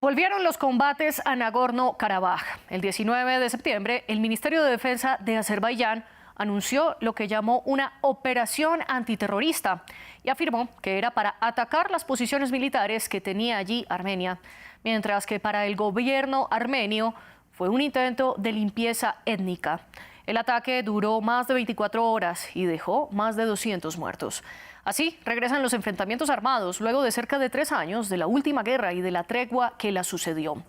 Volvieron los combates a Nagorno-Karabaj. El 19 de septiembre, el Ministerio de Defensa de Azerbaiyán anunció lo que llamó una operación antiterrorista y afirmó que era para atacar las posiciones militares que tenía allí Armenia, mientras que para el gobierno armenio fue un intento de limpieza étnica. El ataque duró más de 24 horas y dejó más de 200 muertos. Así regresan los enfrentamientos armados luego de cerca de 3 años de la última guerra y de la tregua que la sucedió.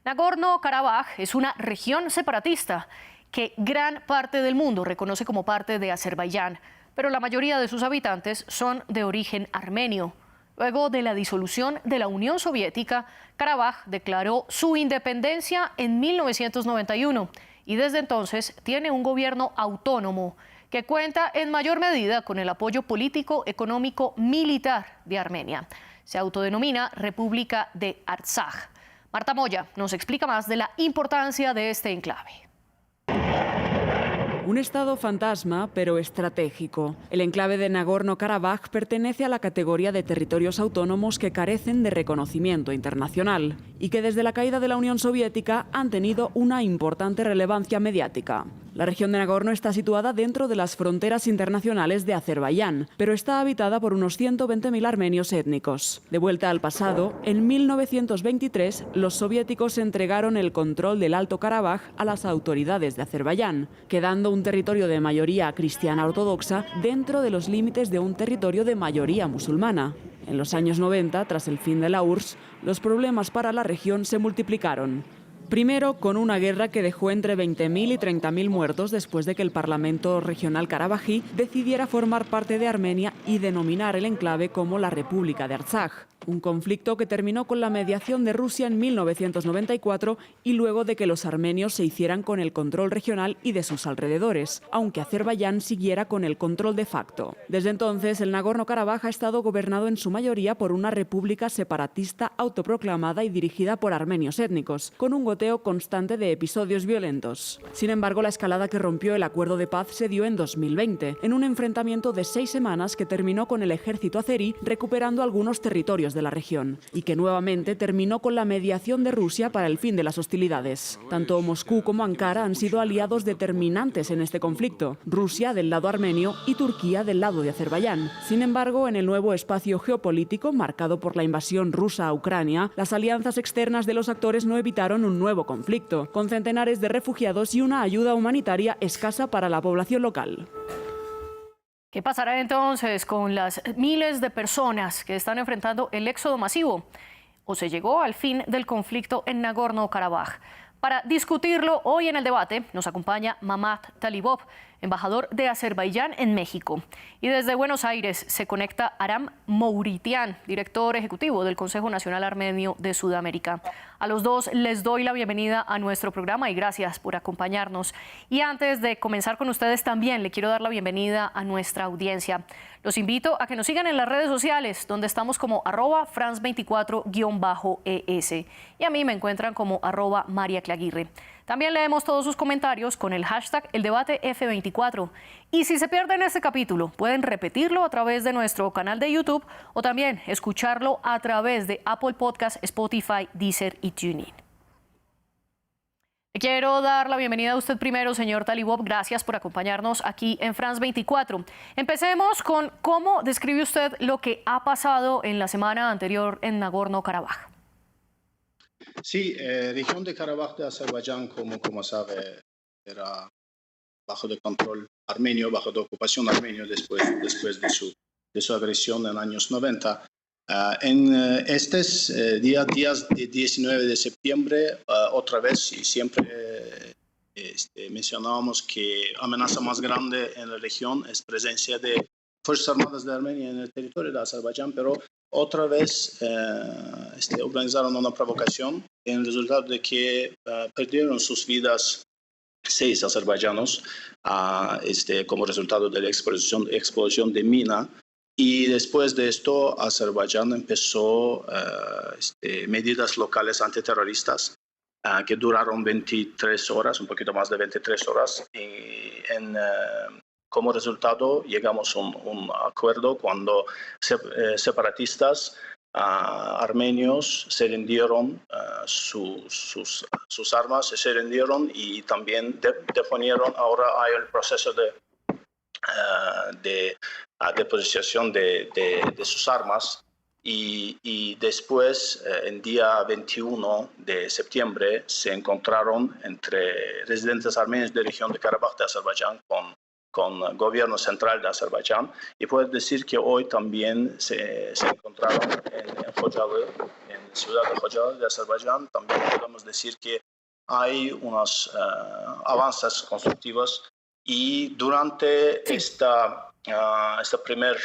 Nagorno-Karabaj es una región separatista que gran parte del mundo reconoce como parte de Azerbaiyán, pero la mayoría de sus habitantes son de origen armenio. Luego de la disolución de la Unión Soviética, Karabaj declaró su independencia en 1991 y desde entonces tiene un gobierno autónomo que cuenta en mayor medida con el apoyo político, económico, militar de Armenia. Se autodenomina República de Artsaj. Marta Moya nos explica más de la importancia de este enclave. Un estado fantasma, pero estratégico. El enclave de Nagorno-Karabaj pertenece a la categoría de territorios autónomos que carecen de reconocimiento internacional y que desde la caída de la Unión Soviética han tenido una importante relevancia mediática. La región de Nagorno está situada dentro de las fronteras internacionales de Azerbaiyán, pero está habitada por unos 120.000 armenios étnicos. De vuelta al pasado, en 1923 los soviéticos entregaron el control del Alto Karabaj a las autoridades de Azerbaiyán, quedando un territorio de mayoría cristiana ortodoxa dentro de los límites de un territorio de mayoría musulmana. En los años 90, tras el fin de la URSS, los problemas para la región se multiplicaron. Primero, con una guerra que dejó entre 20.000 y 30.000 muertos después de que el Parlamento Regional Karabají decidiera formar parte de Armenia y denominar el enclave como la República de Artsaj. Un conflicto que terminó con la mediación de Rusia en 1994 y luego de que los armenios se hicieran con el control regional y de sus alrededores, aunque Azerbaiyán siguiera con el control de facto. Desde entonces, el Nagorno-Karabaj ha estado gobernado en su mayoría por una república separatista autoproclamada y dirigida por armenios étnicos, con un goteo constante de episodios violentos. Sin embargo, la escalada que rompió el acuerdo de paz se dio en 2020, en un enfrentamiento de 6 semanas que terminó con el ejército azerí recuperando algunos territorios de la región y que nuevamente terminó con la mediación de Rusia para el fin de las hostilidades. Tanto Moscú como Ankara han sido aliados determinantes en este conflicto, Rusia del lado armenio y Turquía del lado de Azerbaiyán. Sin embargo, en el nuevo espacio geopolítico marcado por la invasión rusa a Ucrania, las alianzas externas de los actores no evitaron un nuevo conflicto, con centenares de refugiados y una ayuda humanitaria escasa para la población local. ¿Qué pasará entonces con las miles de personas que están enfrentando el éxodo masivo? ¿O se llegó al fin del conflicto en Nagorno-Karabaj? Para discutirlo hoy en el debate nos acompaña Mamat Talibov, embajador de Azerbaiyán en México. Y desde Buenos Aires se conecta Aram Mouritian, director ejecutivo del Consejo Nacional Armenio de Sudamérica. A los dos les doy la bienvenida a nuestro programa y gracias por acompañarnos. Y antes de comenzar con ustedes también le quiero dar la bienvenida a nuestra audiencia. Los invito a que nos sigan en las redes sociales, donde estamos como @France24-ES. Y a mí me encuentran como @MariaClaguirre. También leemos todos sus comentarios con el hashtag #ElDebateF24. Y si se pierden este capítulo, pueden repetirlo a través de nuestro canal de YouTube o también escucharlo a través de Apple Podcasts, Spotify, Deezer y TuneIn. Quiero dar la bienvenida a usted primero, señor Talibov. Gracias por acompañarnos aquí en France 24. Empecemos con cómo describe usted lo que ha pasado en la semana anterior en Nagorno-Karabaj. Sí, región de Karabaj de Azerbaiyán, como sabe, era bajo de control armenio, bajo de ocupación armenio después de su agresión en los años 90. En estos días de 19 de septiembre, otra vez y siempre mencionábamos que la amenaza más grande en la región es presencia de Fuerzas Armadas de Armenia en el territorio de Azerbaiyán, pero otra vez organizaron una provocación en el resultado de que perdieron sus vidas 6 azerbaiyanos como resultado de la explosión de mina. Y después de esto, Azerbaiyán empezó medidas locales antiterroristas que duraron 23 horas, un poquito más de 23 horas. Y como resultado, llegamos a un acuerdo cuando separatistas armenios se rindieron sus armas, se rindieron y también deponieron. Ahora hay el proceso de deposición de sus armas y después, el día 21 de septiembre, se encontraron entre residentes armenios de la región de Karabaj de Azerbaiyán con el gobierno central de Azerbaiyán, y puedo decir que hoy también se encontraron en Khojaly, en la ciudad de Khojaly de Azerbaiyán. También podemos decir que hay unos avances constructivos, y durante este primer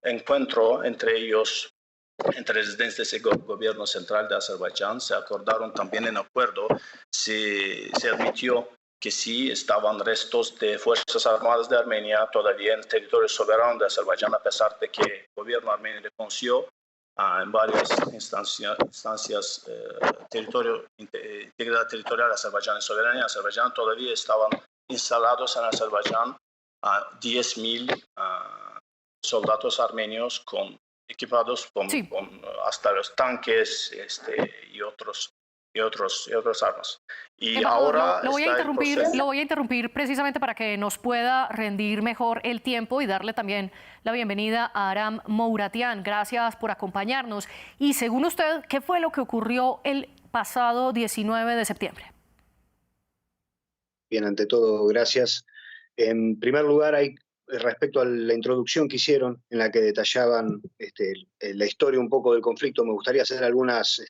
encuentro entre ellos, entre residentes del gobierno central de Azerbaiyán, se acordaron también en acuerdo, se admitió que sí estaban restos de fuerzas armadas de Armenia todavía en el territorio soberano de Azerbaiyán, a pesar de que el gobierno armenio reconoció en varias instancias integridad territorial de Azerbaiyán y soberanía de Azerbaiyán. Todavía estaban instalados en Azerbaiyán 10.000 soldados armenios equipados con hasta los tanques y otras armas. Y ahora lo voy a interrumpir precisamente para que nos pueda rendir mejor el tiempo y darle también la bienvenida a Aram Mouratian. Gracias por acompañarnos. Y según usted, ¿qué fue lo que ocurrió el pasado 19 de septiembre? Bien, ante todo, gracias. En primer lugar, respecto a la introducción que hicieron, en la que detallaban la historia un poco del conflicto, me gustaría hacer algunas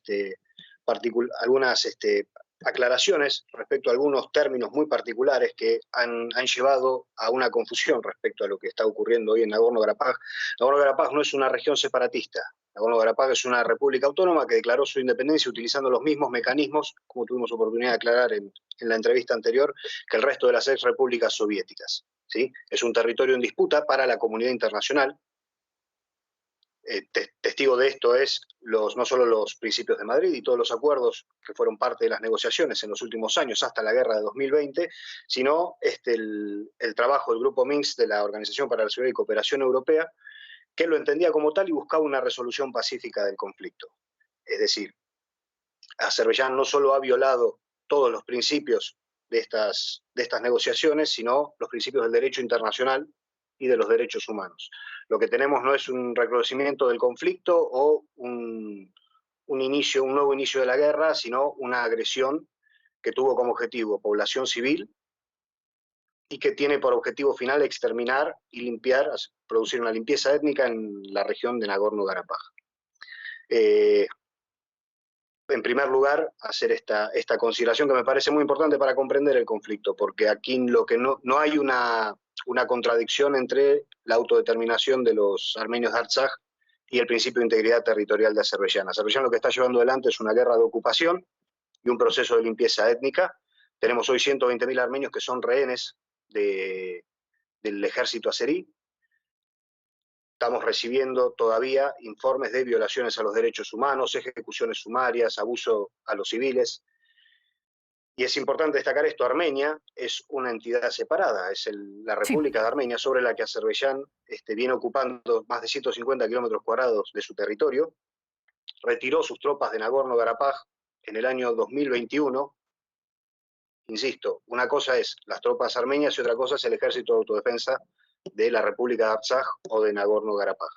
aclaraciones respecto a algunos términos muy particulares que han llevado a una confusión respecto a lo que está ocurriendo hoy en Nagorno-Karabaj. Nagorno-Karabaj no es una región separatista. Nagorno-Karabaj es una república autónoma que declaró su independencia utilizando los mismos mecanismos, como tuvimos oportunidad de aclarar en la entrevista anterior, que el resto de las ex repúblicas soviéticas. ¿Sí? Es un territorio en disputa para la comunidad internacional. Testigo de esto es no solo los principios de Madrid y todos los acuerdos que fueron parte de las negociaciones en los últimos años hasta la guerra de 2020, sino el trabajo del Grupo Minsk de la Organización para la Seguridad y Cooperación Europea, que lo entendía como tal y buscaba una resolución pacífica del conflicto. Es decir, Azerbaiyán no solo ha violado todos los principios de estas negociaciones, sino los principios del derecho internacional y de los derechos humanos. Lo que tenemos no es un reconocimiento del conflicto o un nuevo inicio de la guerra, sino una agresión que tuvo como objetivo población civil y que tiene por objetivo final exterminar y limpiar, producir una limpieza étnica en la región de Nagorno-Karabaj. En primer lugar, hacer esta consideración que me parece muy importante para comprender el conflicto, porque aquí lo que no hay una contradicción entre la autodeterminación de los armenios de Artsaj y el principio de integridad territorial de Azerbaiyán. Azerbaiyán lo que está llevando adelante es una guerra de ocupación y un proceso de limpieza étnica. Tenemos hoy 120.000 armenios que son rehenes del ejército azerí. Estamos recibiendo todavía informes de violaciones a los derechos humanos, ejecuciones sumarias, abuso a los civiles. Y es importante destacar esto: Armenia es una entidad separada, es la República de Armenia, sobre la que Azerbaiyán viene ocupando más de 150 kilómetros cuadrados de su territorio. Retiró sus tropas de Nagorno-Karabaj en el año 2021. Insisto, una cosa es las tropas armenias y otra cosa es el ejército de autodefensa de la República de Artsaj o de Nagorno-Karabaj.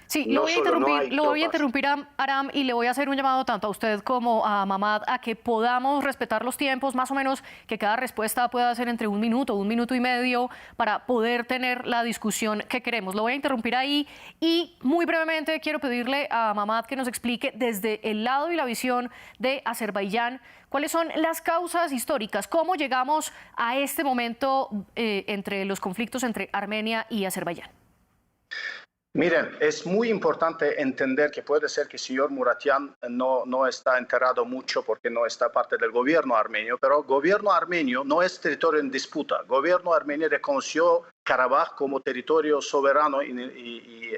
Sí, lo voy a interrumpir, Aram, y le voy a hacer un llamado tanto a usted como a Mamad a que podamos respetar los tiempos, más o menos que cada respuesta pueda ser entre 1 minuto, 1 minuto y medio, para poder tener la discusión que queremos. Lo voy a interrumpir ahí y muy brevemente quiero pedirle a Mamad que nos explique desde el lado y la visión de Azerbaiyán cuáles son las causas históricas, cómo llegamos a este momento entre los conflictos entre Armenia y Azerbaiyán. Miren, es muy importante entender que puede ser que el señor Mouratian no está enterado mucho porque no está parte del gobierno armenio, pero el gobierno armenio no es territorio en disputa. El gobierno armenio reconoció Karabaj como territorio soberano y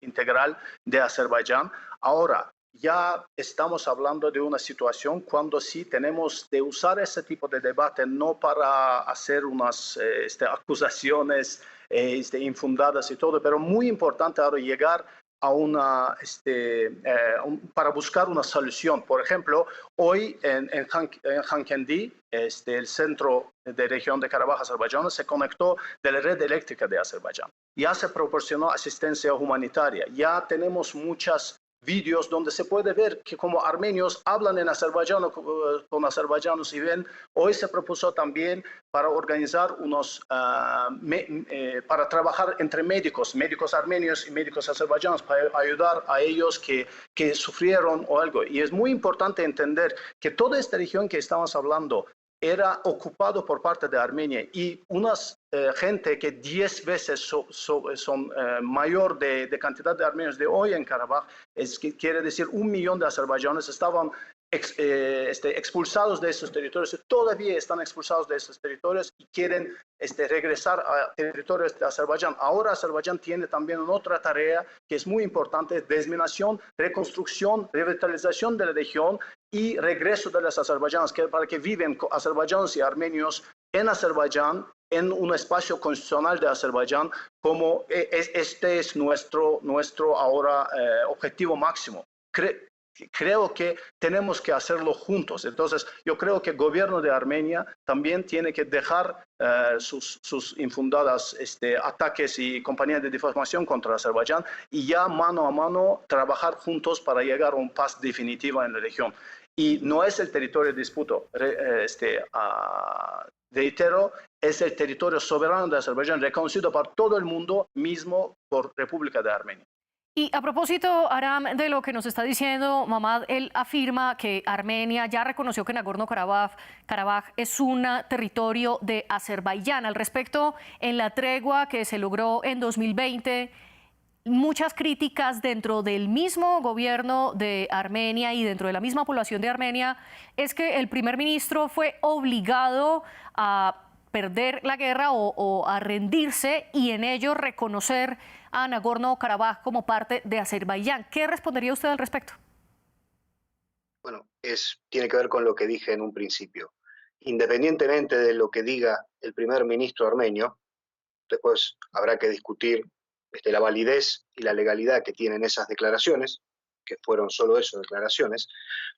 integral de Azerbaiyán. Ahora, ya estamos hablando de una situación cuando sí tenemos de usar ese tipo de debate no para hacer unas acusaciones infundadas y todo, pero muy importante ahora llegar para buscar una solución. Por ejemplo, hoy en Hankendi, el centro de región de Karabaj, Azerbaiyán, se conectó de la red eléctrica de Azerbaiyán. Ya se proporcionó asistencia humanitaria. Ya tenemos muchos vídeos donde se puede ver que como armenios hablan en azerbaiyano con azerbaiyanos y ven. Hoy se propuso también para organizar para trabajar entre médicos armenios y médicos azerbaiyanos, para ayudar a ellos que sufrieron o algo. Y es muy importante entender que toda esta región que estamos hablando era ocupado por parte de Armenia, y unas gente que 10 veces son mayor de cantidad de armenios de hoy en Karabaj, quiere decir 1 millón de azerbaiyanos estaban expulsados de esos territorios, todavía están expulsados de esos territorios y quieren regresar a territorios de Azerbaiyán. Ahora Azerbaiyán tiene también otra tarea que es muy importante: desminación, reconstrucción, revitalización de la región y regreso de los azerbaiyanos, para que viven azerbaiyanos y armenios en Azerbaiyán, en un espacio constitucional de Azerbaiyán, como este es nuestro ahora objetivo máximo. Creo que tenemos que hacerlo juntos. Entonces, yo creo que el gobierno de Armenia también tiene que dejar sus infundadas ataques y campañas de difamación contra Azerbaiyán, y ya mano a mano trabajar juntos para llegar a una paz definitiva en la región. Y no es el territorio de disputa, reitero, es el territorio soberano de Azerbaiyán, reconocido por todo el mundo, mismo por República de Armenia. Y a propósito, Aram, de lo que nos está diciendo Mamad, él afirma que Armenia ya reconoció que Nagorno-Karabaj es un territorio de Azerbaiyán. Al respecto, en la tregua que se logró en 2020, muchas críticas dentro del mismo gobierno de Armenia y dentro de la misma población de Armenia es que el primer ministro fue obligado a perder la guerra o a rendirse, y en ello reconocer a Nagorno-Karabaj como parte de Azerbaiyán. ¿Qué respondería usted al respecto? Bueno, tiene que ver con lo que dije en un principio. Independientemente de lo que diga el primer ministro armenio, después habrá que discutir la validez y la legalidad que tienen esas declaraciones, que fueron solo eso, declaraciones.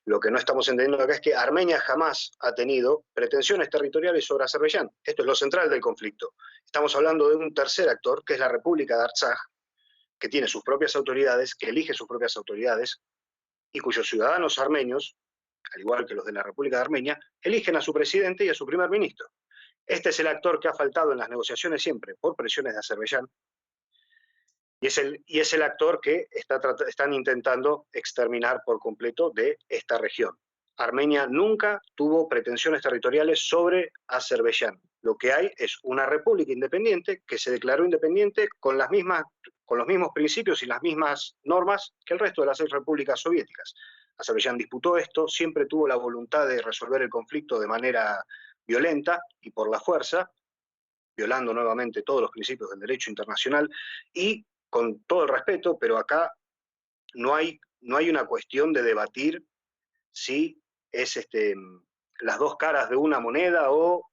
Lo que no estamos entendiendo acá es que Armenia jamás ha tenido pretensiones territoriales sobre Azerbaiyán. Esto es lo central del conflicto. Estamos hablando de un tercer actor, que es la República de Artsaj, que tiene sus propias autoridades, que elige sus propias autoridades, y cuyos ciudadanos armenios, al igual que los de la República de Armenia, eligen a su presidente y a su primer ministro. Este es el actor que ha faltado en las negociaciones siempre por presiones de Azerbaiyán, y es el actor que están intentando exterminar por completo de esta región. Armenia nunca tuvo pretensiones territoriales sobre Azerbaiyán. Lo que hay es una república independiente que se declaró independiente con los mismos principios y las mismas normas que el resto de las 6 repúblicas soviéticas. Azerbaiyán disputó esto, siempre tuvo la voluntad de resolver el conflicto de manera violenta y por la fuerza, violando nuevamente todos los principios del derecho internacional, y con todo el respeto, pero acá no hay una cuestión de debatir si es las dos caras de una moneda o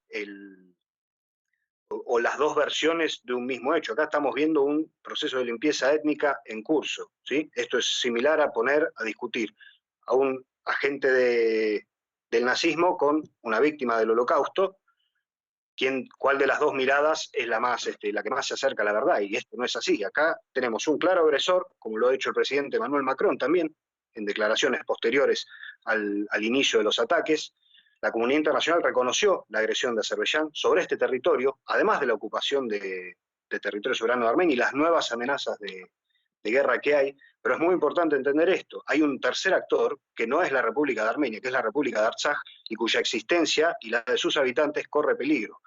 las dos versiones de un mismo hecho. Acá estamos viendo un proceso de limpieza étnica en curso, ¿sí? Esto es similar a poner a discutir a un agente del nazismo con una víctima del Holocausto, cuál de las dos miradas es la que más se acerca a la verdad, y esto no es así. Acá tenemos un claro agresor, como lo ha dicho el presidente Emmanuel Macron también, en declaraciones posteriores al inicio de los ataques. La comunidad internacional reconoció la agresión de Azerbaiyán sobre este territorio, además de la ocupación de territorio soberano de Armenia y las nuevas amenazas de guerra que hay. Pero es muy importante entender esto: hay un tercer actor que no es la República de Armenia, que es la República de Artsaj, y cuya existencia y la de sus habitantes corre peligro.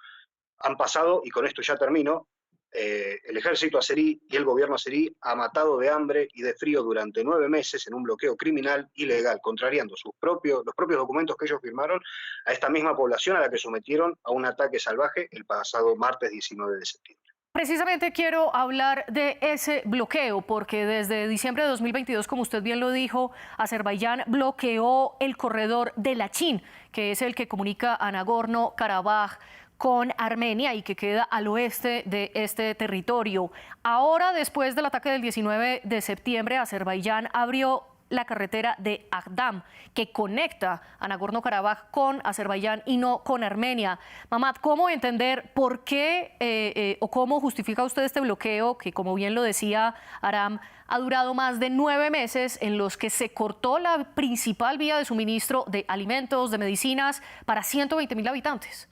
Han pasado, y con esto ya termino, el ejército azerí y el gobierno azerí ha matado de hambre y de frío durante 9 meses en un bloqueo criminal ilegal, contrariando los propios documentos que ellos firmaron a esta misma población, a la que sometieron a un ataque salvaje el pasado martes 19 de septiembre. Precisamente quiero hablar de ese bloqueo, porque desde diciembre de 2022, como usted bien lo dijo, Azerbaiyán bloqueó el corredor de Lachin, que es el que comunica a Nagorno-Karabaj con Armenia y que queda al oeste de este territorio. Ahora, después del ataque del 19 de septiembre, Azerbaiyán abrió la carretera de Agdam, que conecta a Nagorno-Karabaj con Azerbaiyán y no con Armenia. Mamad, ¿cómo entender por qué o cómo justifica usted este bloqueo que, como bien lo decía Aram, ha durado más de 9 meses en los que se cortó la principal vía de suministro de alimentos, de medicinas para 120.000 habitantes?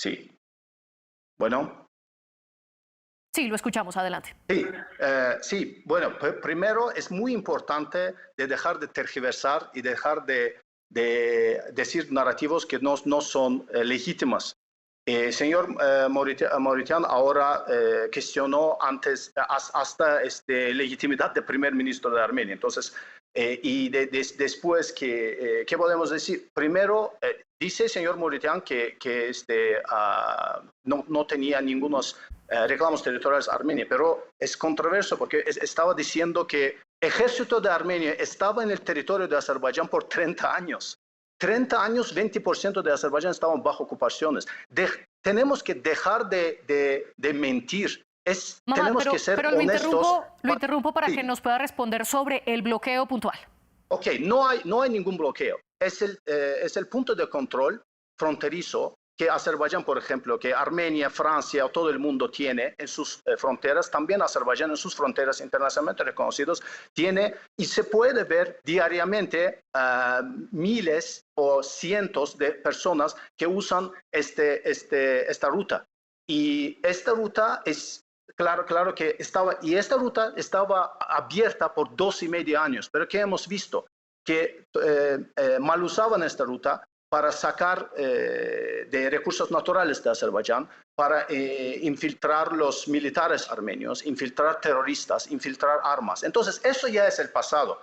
Sí. Bueno. Sí, lo escuchamos, adelante. Sí, bueno, primero es muy importante de dejar de tergiversar y dejar de decir narrativos que no son legítimos. Señor Mauritán ahora cuestionó antes hasta legitimidad del primer ministro de Armenia. Entonces, después, ¿qué podemos decir? Primero, dice el señor Mauritán que no tenía ningunos reclamos territoriales a Armenia, pero es controverso porque estaba diciendo que el ejército de Armenia estaba en el territorio de Azerbaiyán por 30 años. 30 años, 20% de Azerbaiyán estaban bajo ocupaciones. Tenemos que dejar de mentir. Tenemos que ser honestos. Lo interrumpo para sí. que nos pueda responder sobre el bloqueo puntual. Ok, no hay ningún bloqueo. Es el punto de control fronterizo que Azerbaiyán, por ejemplo, que Armenia, Francia, todo el mundo tiene en sus fronteras, también Azerbaiyán en sus fronteras internacionalmente reconocidas tiene, y se puede ver diariamente miles o cientos de personas que usan esta ruta. Y esta ruta es, claro que esta ruta estaba abierta por 2,5 años, pero ¿qué hemos visto? Que mal usaban esta ruta para sacar de recursos naturales de Azerbaiyán, para infiltrar los militares armenios, infiltrar terroristas, infiltrar armas. Entonces, eso ya es el pasado.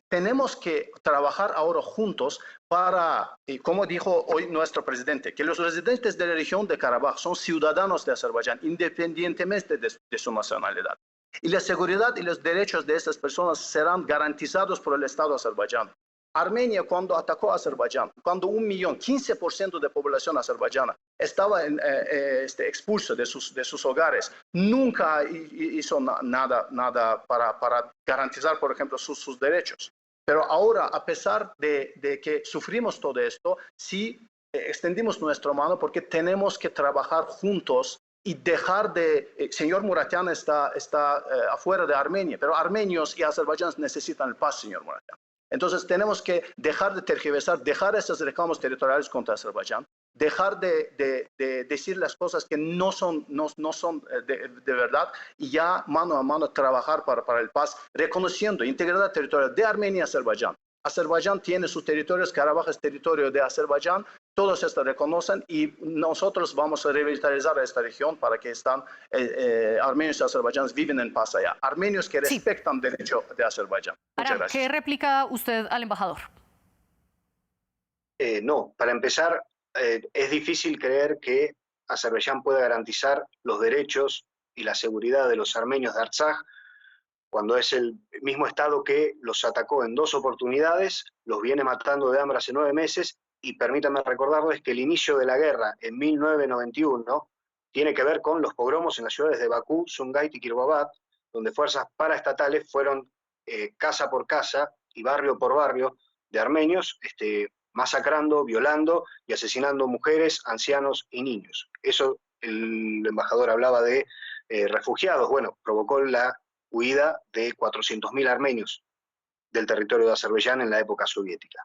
Tenemos que trabajar ahora juntos para, como dijo hoy nuestro presidente, que los residentes de la región de Karabaj son ciudadanos de Azerbaiyán, independientemente de su nacionalidad. Y la seguridad y los derechos de estas personas serán garantizados por el Estado azerbaiyano. Armenia, cuando atacó a Azerbaiyán, cuando 15% de población azerbaiyana estaba expulso de sus hogares, nunca hizo nada para garantizar, por ejemplo, sus derechos. Pero ahora, a pesar de que sufrimos todo esto, sí extendimos nuestra mano porque tenemos que trabajar juntos y dejar señor Mauritán está afuera de Armenia, pero armenios y azerbaiyanos necesitan el paz, señor Mauritán. Entonces tenemos que dejar de tergiversar, dejar estos reclamos territoriales contra Azerbaiyán, dejar de decir las cosas que no son de verdad y ya mano a mano trabajar para el paz, reconociendo integridad territorial de Armenia y Azerbaiyán. Azerbaiyán tiene sus territorios, Karabaj es territorio de Azerbaiyán, todos estos reconocen y nosotros vamos a revitalizar esta región para que armenios y azerbaiyanos viven en paz allá. Armenios que respetan el derecho de Azerbaiyán. Muchas gracias. ¿Qué replica usted al embajador? No, para empezar, es difícil creer que Azerbaiyán pueda garantizar los derechos y la seguridad de los armenios de Artsaj cuando es el mismo Estado que los atacó en 2 oportunidades, los viene matando de hambre hace 9 meses, y permítanme recordarles que el inicio de la guerra en 1991 tiene que ver con los pogromos en las ciudades de Bakú, Sumgait y Kirbabad, donde fuerzas paraestatales fueron casa por casa y barrio por barrio de armenios, masacrando, violando y asesinando mujeres, ancianos y niños. Eso, el embajador hablaba de refugiados, bueno, provocó la huida de 400.000 armenios del territorio de Azerbaiyán en la época soviética.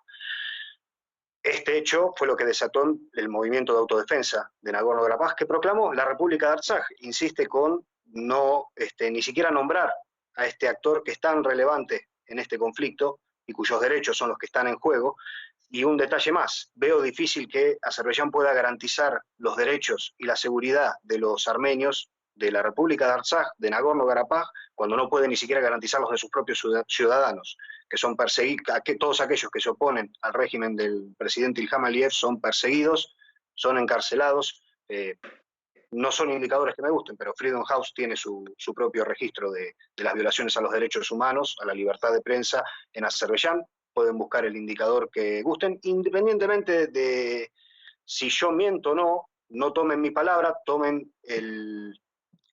Este hecho fue lo que desató el movimiento de autodefensa de Nagorno-Karabaj, que proclamó la República de Artsaj. Insiste con no ni siquiera nombrar a este actor que es tan relevante en este conflicto y cuyos derechos son los que están en juego. Y un detalle más, veo difícil que Azerbaiyán pueda garantizar los derechos y la seguridad de los armenios de la República de Artsaj, de Nagorno-Karabaj, cuando no puede ni siquiera garantizarlos de sus propios ciudadanos, que son perseguidos, todos aquellos que se oponen al régimen del presidente Ilham Aliyev son perseguidos, son encarcelados. No son indicadores que me gusten, pero Freedom House tiene su propio registro de las violaciones a los derechos humanos, a la libertad de prensa en Azerbaiyán. pueden buscar el indicador que gusten, independientemente de si yo miento o no, no tomen mi palabra, tomen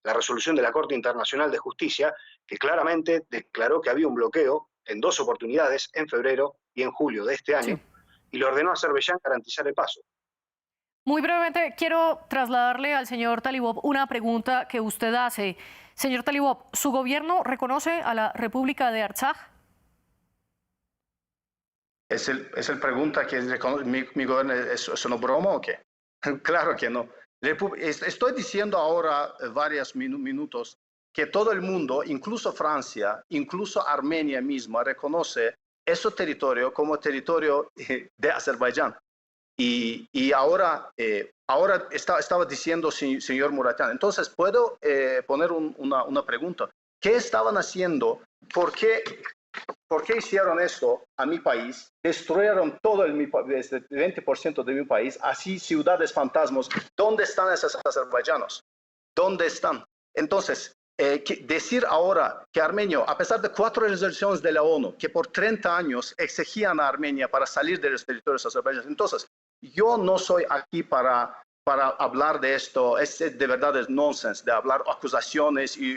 la resolución de la Corte Internacional de Justicia, que claramente declaró que había un bloqueo en 2 oportunidades, en febrero y en julio de este año, Sí. y le ordenó a Azerbaiyán garantizar el paso. Muy brevemente, quiero trasladarle al señor Talibov una pregunta que usted hace. Señor Talibov, ¿su gobierno reconoce a la República de Artsaj? Es el pregunta que mi gobierno es una broma o qué? Claro que no. Estoy diciendo ahora varios minutos que todo el mundo, incluso Francia, incluso Armenia misma, reconoce ese territorio como territorio de Azerbaiyán. Y ahora estaba diciendo señor Muratian, entonces puedo poner una pregunta. ¿Qué estaban haciendo? ¿Por qué hicieron esto a mi país? Destruyeron todo el 20% de mi país, así ciudades fantasmas. ¿Dónde están esos azerbaiyanos? ¿Dónde están? Entonces, decir ahora que Armenia, a pesar de 4 resoluciones de la ONU, que por 30 años exigían a Armenia para salir de los territorios azerbaiyanos, entonces, yo no soy aquí para hablar de esto, de verdad es nonsense, de hablar acusaciones y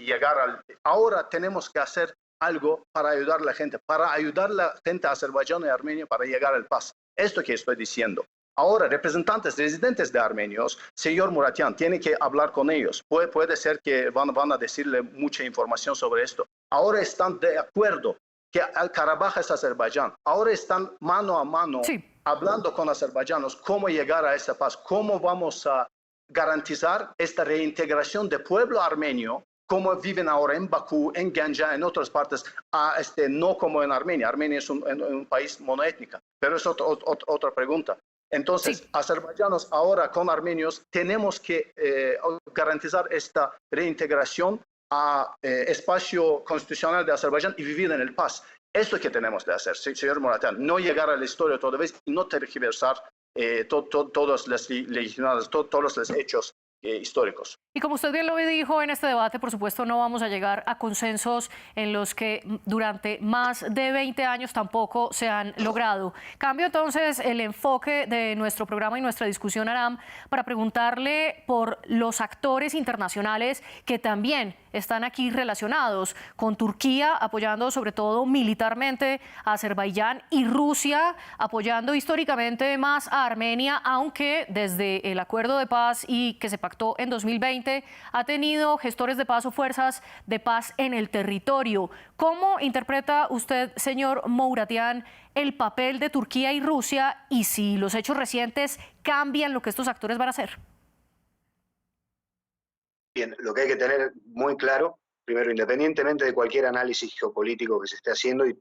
llegar al... Ahora tenemos que hacer algo para ayudar a la gente, a Azerbaiyán y Armenia para llegar al paz. Esto que estoy diciendo. Ahora, representantes residentes de armenios, señor Muratian, tiene que hablar con ellos. Puede ser que van a decirle mucha información sobre esto. Ahora están de acuerdo que Karabaj es Azerbaiyán. Ahora están mano a mano hablando con azerbaiyanos cómo llegar a esa paz, cómo vamos a garantizar esta reintegración del pueblo armenio, como viven ahora en Bakú, en Ganja, en otras partes, no como en Armenia. Armenia es un país monoétnico, pero es otra pregunta. Entonces, azerbaiyanos ahora con armenios tenemos que garantizar esta reintegración a espacio constitucional de Azerbaiyán y vivir en el paz. Esto es que tenemos que hacer, señor Muratian, no llegar a la historia toda vez y no tergiversar todos los hechos históricos. Y como usted bien lo dijo en este debate, por supuesto no vamos a llegar a consensos en los que durante más de 20 años tampoco se han logrado. Cambio entonces el enfoque de nuestro programa y nuestra discusión, Aram, para preguntarle por los actores internacionales que también están aquí relacionados con Turquía, apoyando sobre todo militarmente a Azerbaiyán, y Rusia apoyando históricamente más a Armenia, aunque desde el acuerdo de paz y que se pactó en 2020 ha tenido gestores de paz o fuerzas de paz en el territorio. ¿Cómo interpreta usted, señor Mouratian, el papel de Turquía y Rusia, y si los hechos recientes cambian lo que estos actores van a hacer? Bien, lo que hay que tener muy claro, primero, independientemente de cualquier análisis geopolítico que se esté haciendo, y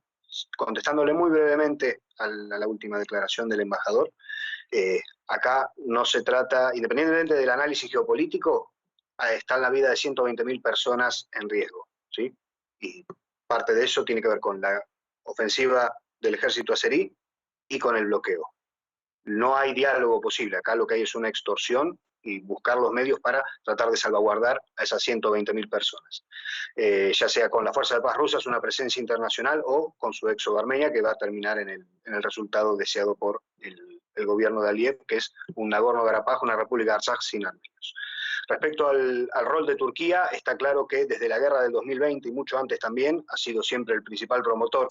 contestándole muy brevemente a la última declaración del embajador, acá no se trata, independientemente del análisis geopolítico, está la vida de 120.000 personas en riesgo, ¿sí? Y parte de eso tiene que ver con la ofensiva del ejército azerí y con el bloqueo. No hay diálogo posible, acá lo que hay es una extorsión y buscar los medios para tratar de salvaguardar a esas 120.000 personas. Ya sea con la Fuerza de Paz Rusas, una presencia internacional, o con su éxodo a Armenia, que va a terminar en el resultado deseado por el gobierno de Aliyev, que es un Nagorno-Karabaj, una república de Artsaj sin armenios. Respecto al rol de Turquía, está claro que desde la guerra del 2020 y mucho antes también ha sido siempre el principal promotor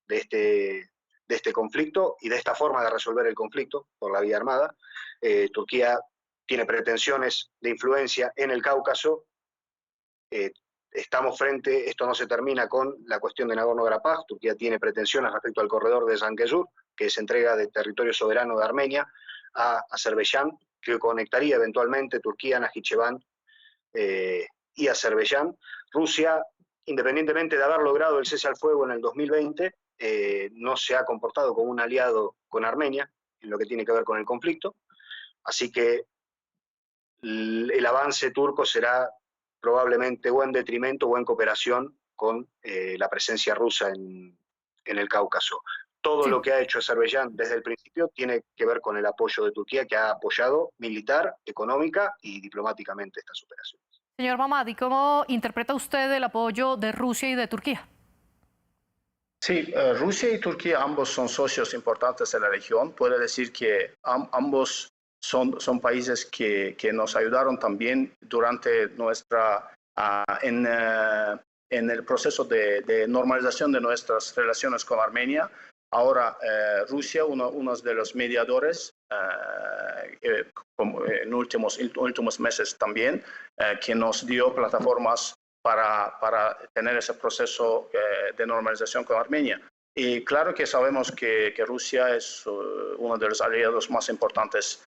de este conflicto y de esta forma de resolver el conflicto por la vía armada. Turquía tiene pretensiones de influencia en el Cáucaso. Esto no se termina con la cuestión de Nagorno-Karabaj. Turquía tiene pretensiones respecto al corredor de Zangezur, que es entrega de territorio soberano de Armenia a Azerbaiyán, que conectaría eventualmente Turquía, Najicheván y Azerbaiyán. Rusia, independientemente de haber logrado el cese al fuego en el 2020, no se ha comportado como un aliado con Armenia en lo que tiene que ver con el conflicto. Así que el avance turco será probablemente o en detrimento o en cooperación con la presencia rusa en el Cáucaso. Todo lo que ha hecho Azerbaiyán desde el principio tiene que ver con el apoyo de Turquía, que ha apoyado militar, económica y diplomáticamente estas operaciones. Señor Mamadi, ¿cómo interpreta usted el apoyo de Rusia y de Turquía? Sí, Rusia y Turquía ambos son socios importantes en la región. Puede decir que ambos son países que nos ayudaron también durante en el proceso de normalización de nuestras relaciones con Armenia. Ahora, Rusia, uno de los mediadores en últimos meses también, que nos dio plataformas para tener ese proceso de normalización con Armenia. Y claro que sabemos que Rusia es uno de los aliados más importantes,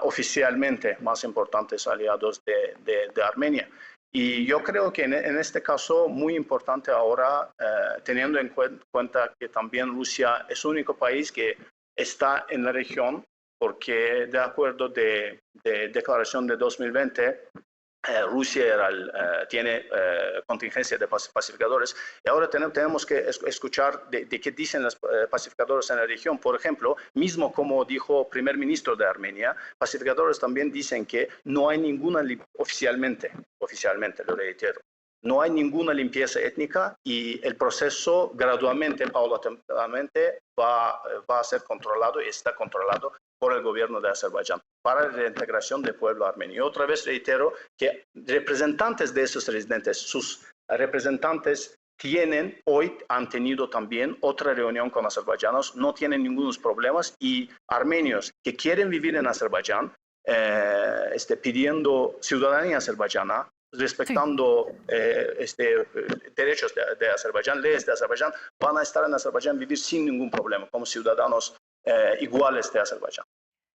oficialmente más importantes aliados de Armenia. Y yo creo que en este caso, muy importante ahora, teniendo en cuenta que también Rusia es el único país que está en la región, porque de acuerdo de declaración de 2020, Rusia tiene contingencia de pacificadores, y ahora tenemos que escuchar de qué dicen los pacificadores en la región. Por ejemplo, mismo como dijo el primer ministro de Armenia, pacificadores también dicen que no hay ninguna, oficialmente lo reitero, no hay ninguna limpieza étnica y el proceso gradualmente, paulatinamente, va a ser controlado y está controlado por el gobierno de Azerbaiyán para la reintegración del pueblo armenio. Y otra vez reitero que representantes de esos residentes, sus representantes han tenido también otra reunión con azerbaiyanos, no tienen ningunos problemas, y armenios que quieren vivir en Azerbaiyán, pidiendo ciudadanía azerbaiyana, respetando derechos de Azerbaiyán, leyes de Azerbaiyán, van a estar en Azerbaiyán, vivir sin ningún problema, como ciudadanos iguales de Azerbaiyán.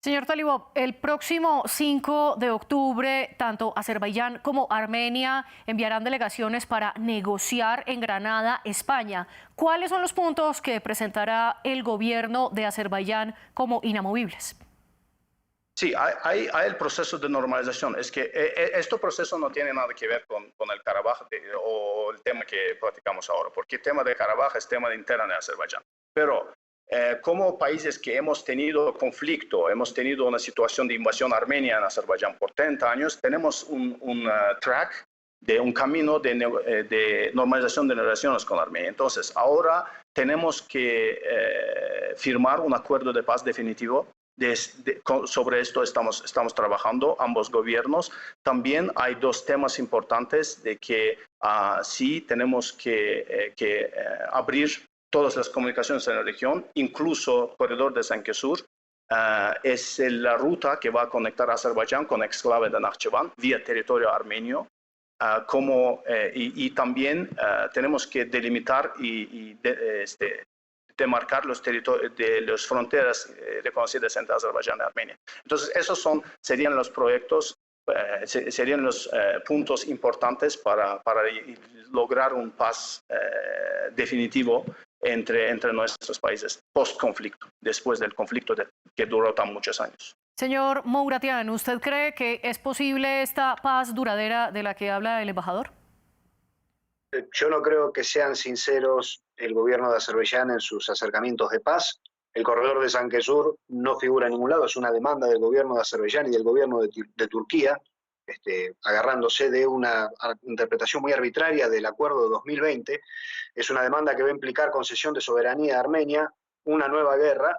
Señor Talibov, el próximo 5 de octubre, tanto Azerbaiyán como Armenia enviarán delegaciones para negociar en Granada, España. ¿Cuáles son los puntos que presentará el gobierno de Azerbaiyán como inamovibles? Sí, hay el proceso de normalización. Es que este proceso no tiene nada que ver con el Karabaj o el tema que platicamos ahora, porque el tema de Karabaj es tema interno de Azerbaiyán. Pero como países que hemos tenido conflicto, hemos tenido una situación de invasión armenia en Azerbaiyán por 30 años, tenemos un track de un camino de normalización de relaciones con Armenia. Entonces, ahora tenemos que firmar un acuerdo de paz definitivo. Sobre esto estamos trabajando ambos gobiernos. También hay dos temas importantes de que sí tenemos que abrir todas las comunicaciones en la región, incluso el corredor de Sankesur. Es la ruta que va a conectar a Azerbaiyán con el exclave de Nakhchivan vía territorio armenio. Y también tenemos que delimitar y demarcar los territorios de las fronteras reconocidas entre Azerbaiyán y Armenia. Entonces, esos serían los proyectos, serían los puntos importantes para lograr un paz definitivo entre nuestros países post-conflicto, después del conflicto que duró tan muchos años. Señor Mouratian, ¿usted cree que es posible esta paz duradera de la que habla el embajador? Yo no creo que sean sinceros el gobierno de Azerbaiyán en sus acercamientos de paz. El corredor de Sankesur no figura en ningún lado, es una demanda del gobierno de Azerbaiyán y del gobierno de Turquía, agarrándose de una interpretación muy arbitraria del acuerdo de 2020. Es una demanda que va a implicar concesión de soberanía a Armenia, una nueva guerra,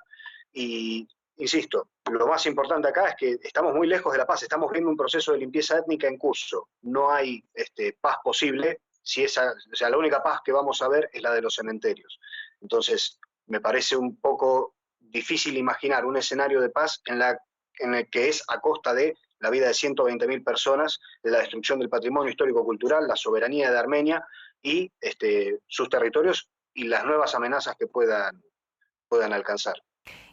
y insisto, lo más importante acá es que estamos muy lejos de la paz, estamos viendo un proceso de limpieza étnica en curso, no hay paz posible. La única paz que vamos a ver es la de los cementerios. Entonces, me parece un poco difícil imaginar un escenario de paz en el que es a costa de la vida de 120.000 personas, de la destrucción del patrimonio histórico-cultural, la soberanía de Armenia y sus territorios y las nuevas amenazas que puedan alcanzar.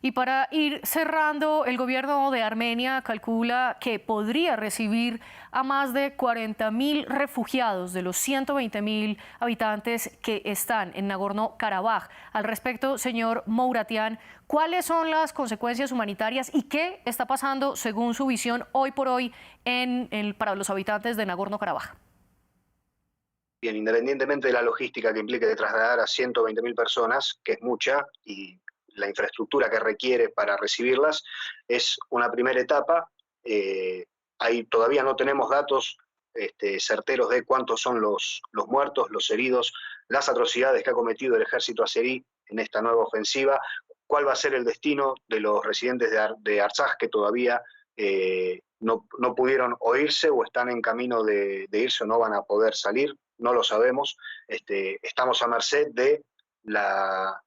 Y para ir cerrando, el gobierno de Armenia calcula que podría recibir a más de 40.000 refugiados de los 120.000 habitantes que están en Nagorno-Karabaj. Al respecto, señor Mouratian, ¿cuáles son las consecuencias humanitarias y qué está pasando, según su visión, hoy por hoy para los habitantes de Nagorno-Karabaj? Bien, independientemente de la logística que implique de trasladar a 120.000 personas, que es mucha, y la infraestructura que requiere para recibirlas, es una primera etapa. Ahí todavía no tenemos datos certeros de cuántos son los muertos, los heridos, las atrocidades que ha cometido el ejército azerí en esta nueva ofensiva, cuál va a ser el destino de los residentes de Artsaj que todavía no pudieron o irse o están en camino de irse o no van a poder salir, no lo sabemos. Estamos a merced de la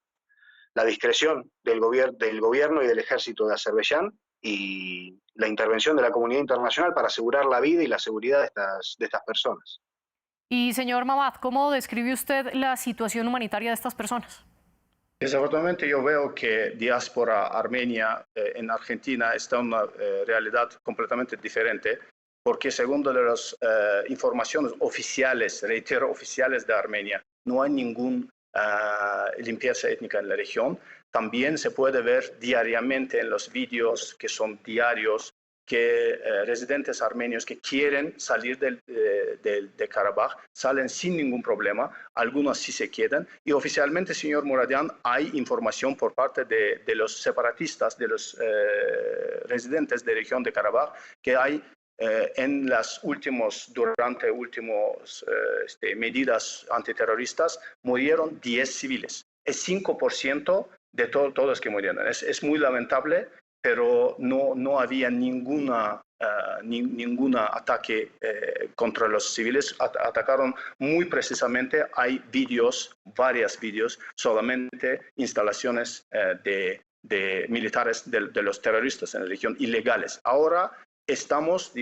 discreción del gobierno y del ejército de Azerbaiyán y la intervención de la comunidad internacional para asegurar la vida y la seguridad de estas personas. Y señor Mamad, ¿cómo describe usted la situación humanitaria de estas personas? Desafortunadamente yo veo que diáspora armenia en Argentina está en una realidad completamente diferente, porque según las informaciones oficiales, reitero, oficiales de Armenia, no hay ninguna limpieza étnica en la región. También se puede ver diariamente en los vídeos que son diarios que residentes armenios que quieren salir de Karabaj salen sin ningún problema, algunos sí se quedan, y oficialmente, señor Muradian, hay información por parte de los separatistas, de los residentes de la región de Karabaj, que hay durante últimas medidas antiterroristas, murieron 10 civiles. Es 5% de todos los que murieron. Es muy lamentable, pero no había ningún ataque contra los civiles. Atacaron muy precisamente, hay varios vídeos, solamente instalaciones de militares de los terroristas en la región, ilegales. Ahora estamos,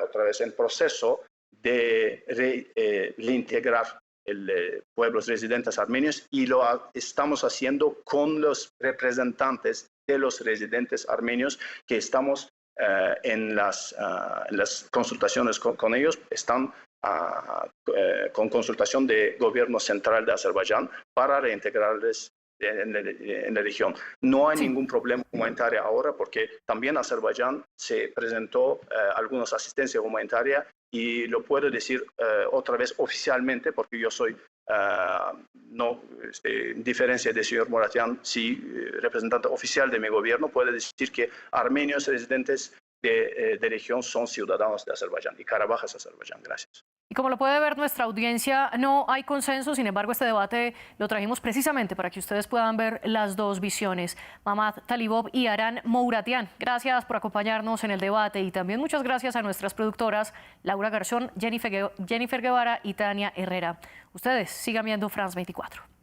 otra vez, en proceso de reintegrar pueblos residentes armenios y lo estamos haciendo con los representantes de los residentes armenios que estamos en las consultaciones con ellos, están con consultación del gobierno central de Azerbaiyán para reintegrarles en la región. No hay ningún problema humanitario ahora porque también Azerbaiyán se presentó algunas asistencias humanitarias y lo puedo decir otra vez oficialmente porque yo soy, en diferencia del señor Muradian, sí, representante oficial de mi gobierno, puedo decir que armenios residentes de región son ciudadanos de Azerbaiyán y Karabaj es Azerbaiyán. Gracias. Y como lo puede ver nuestra audiencia, no hay consenso, sin embargo este debate lo trajimos precisamente para que ustedes puedan ver las dos visiones. Mamad Talibov y Aran Mouradian, gracias por acompañarnos en el debate y también muchas gracias a nuestras productoras Laura Garzón, Jennifer Guevara y Tania Herrera. Ustedes sigan viendo France 24.